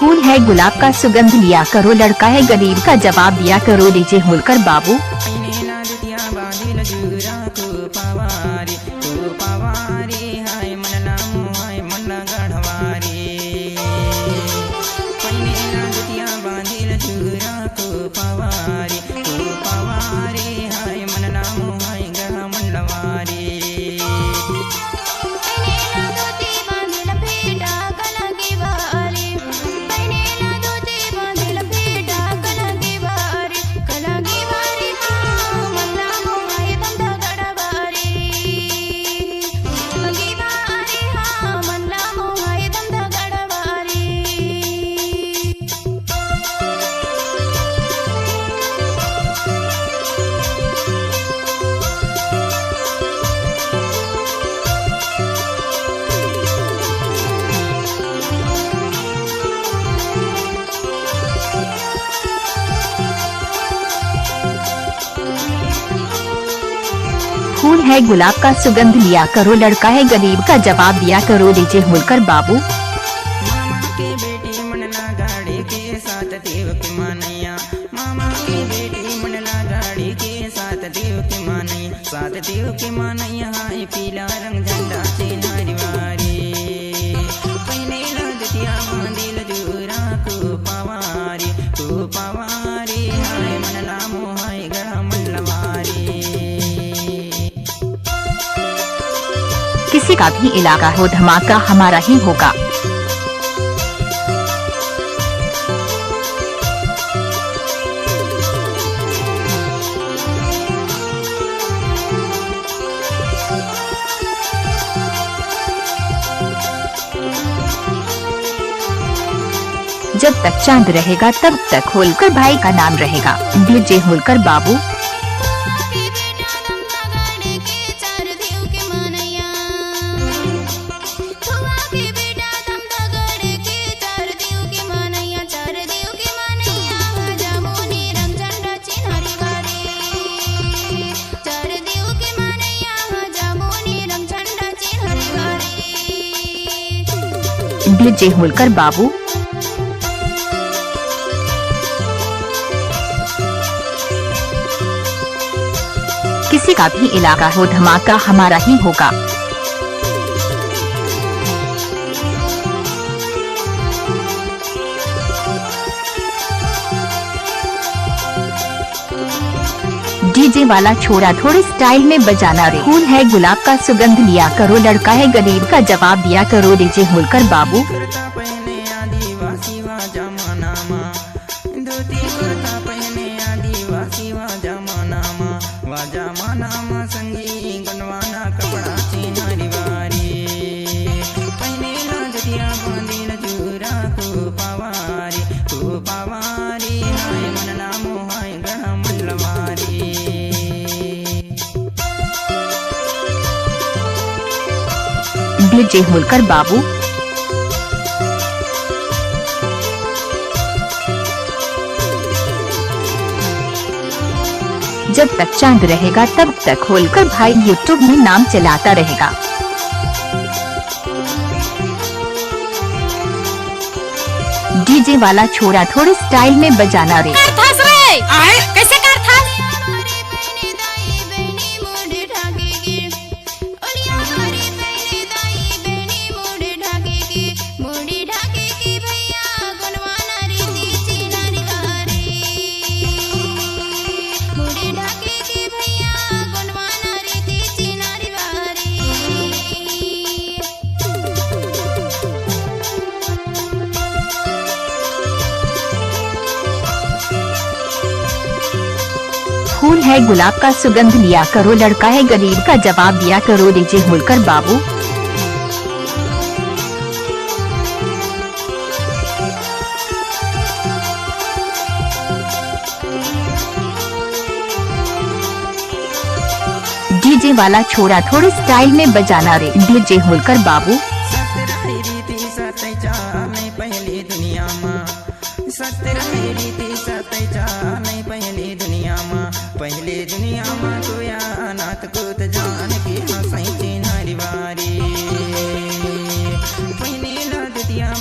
फूल है गुलाब का सुगंध लिया करो, लड़का है गरीब का जवाब दिया करो, डीजे होलकर बाबू। फूल है गुलाब का सुगंध लिया करो, लड़का है गरीब का जवाब दिया करो, डीजे होलकर बाबू। मामा के बेटी मनला गाड़ी के साथ देव की मानैया, मामा के बेटी मनला गाड़ी के साथ देव की मानैया, साथ देव की मानैया हाय पीला रंग झंडा से नारीवारी, पहने लगतिया बांधिल जोरा को पवारी हाय मनला मोहाय गढ़ा मल्लवारी। किसी का भी इलाका हो धमाका हमारा ही होगा। जब तक चांद रहेगा तब तक होलकर भाई का नाम रहेगा, डीजे होलकर बाबू। डीजे होलकर बाबू। किसी का भी इलाका हो धमाका हमारा ही होगा। डीजे वाला छोरा थोड़े स्टाइल में बजाना रे। फूल है गुलाब का सुगंध लिया करो, लड़का है गरीब का जवाब दिया करो, डीजे होलकर बाबू। संगी गंडवाना कपड़ा चिनारी वारी, पहने लाजतिया बांधिल जोरा को पवारी हाय मनला मोहाय गढ़ा मल्लवारी। डीजे होलकर बाबू। जब तक चांद रहेगा तब तक होलकर भाई यूट्यूब में नाम चलाता रहेगा। डीजे वाला छोरा थोड़े स्टाइल में बजाना रे। कैसे फूल है गुलाब का सुगंध लिया करो, लड़का है गरीब का जवाब दिया करो, डीजे होलकर बाबू। डीजे वाला छोरा थोड़े स्टाइल में बजाना रे, डीजे होलकर बाबू। पहले दुनिया में कोया नाथ को जान के हंसाई नारी वारी, पहले लादतिया